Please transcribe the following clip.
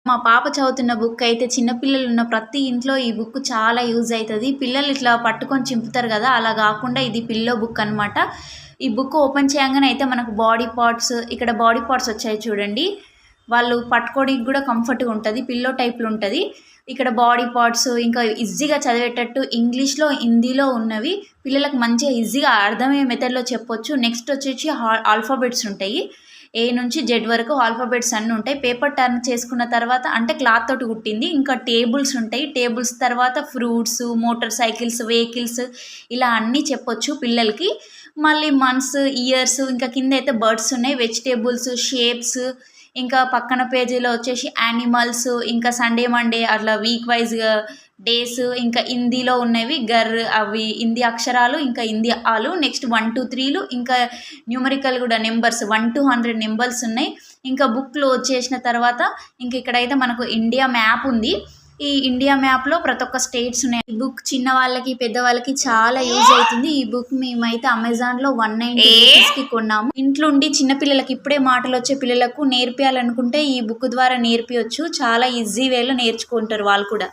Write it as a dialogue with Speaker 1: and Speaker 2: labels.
Speaker 1: మా పాప చదువుతున్న బుక్ అయితే చిన్న పిల్లలు ఉన్న ప్రతి ఇంట్లో ఈ బుక్ చాలా యూజ్ అవుతుంది. పిల్లలు ఇట్లా పట్టుకొని చింపుతారు కదా, అలా కాకుండా ఇది పిల్లో బుక్ అనమాట. ఈ బుక్ ఓపెన్ చేయగానే అయితే మనకు బాడీ పార్ట్స్, ఇక్కడ బాడీ పార్ట్స్ వచ్చాయి చూడండి. వాళ్ళు పట్టుకోవడానికి కూడా కంఫర్ట్గా ఉంటుంది, పిల్లో టైప్లో ఉంటుంది. ఇక్కడ బాడీ పార్ట్స్ ఇంకా ఈజీగా చదివేటట్టు ఇంగ్లీష్లో హిందీలో ఉన్నవి పిల్లలకు మంచిగా ఈజీగా అర్థమయ్యే మెథడ్లో చెప్పొచ్చు. నెక్స్ట్ వచ్చేసి ఆల్ఫాబెట్స్ ఉంటాయి, ఏ నుంచి జెడ్ వరకు ఆల్ఫాబెట్స్ అన్నీ ఉంటాయి. పేపర్ టర్న్ చేసుకున్న తర్వాత అంటే క్లాత్ తోటి కుట్టింది. ఇంకా టేబుల్స్ ఉంటాయి, టేబుల్స్ తర్వాత ఫ్రూట్స్, మోటార్ సైకిల్స్, వెహికల్స్ ఇలా అన్నీ చెప్పొచ్చు పిల్లలకి. మళ్ళీ మంత్స్, ఇయర్స్, ఇంకా కింద అయితే బర్డ్స్ ఉన్నాయి, వెజిటేబుల్స్, షేప్స్, ఇంకా పక్కన పేజీలో వచ్చేసి యానిమల్స్, ఇంకా సండే మండే అట్లా వీక్ వైజ్గా డేస్, ఇంకా హిందీలో ఉన్నవి అవి హిందీ అక్షరాలు, ఇంకా హిందీ ఆలు, నెక్స్ట్ 1 2 3లు, ఇంకా న్యూమరికల్ కూడా నెంబర్స్ 1 to 100 నెంబర్స్ ఉన్నాయి. ఇంకా బుక్ క్లోజ్ చేసిన తర్వాత ఇంక ఇక్కడైతే మనకు ఇండియా మ్యాప్ ఉంది. ఈ ఇండియా మ్యాప్లో ప్రతి ఒక్క స్టేట్స్ ఉన్నాయి. ఈ బుక్ చిన్న వాళ్ళకి పెద్ద వాళ్ళకి చాలా యూజ్ అవుతుంది. ఈ బుక్ మేమైతే అమెజాన్లో 190 రూపీస్కి కొన్నాము. ఇంట్లో ఉండి చిన్న పిల్లలకి ఇప్పుడే మాటలు వచ్చే పిల్లలకు నేర్పియాలనుకుంటే ఈ బుక్ ద్వారా నేర్పించవచ్చు. చాలా ఈజీ వేలో నేర్చుకుంటారు వాళ్ళు కూడా.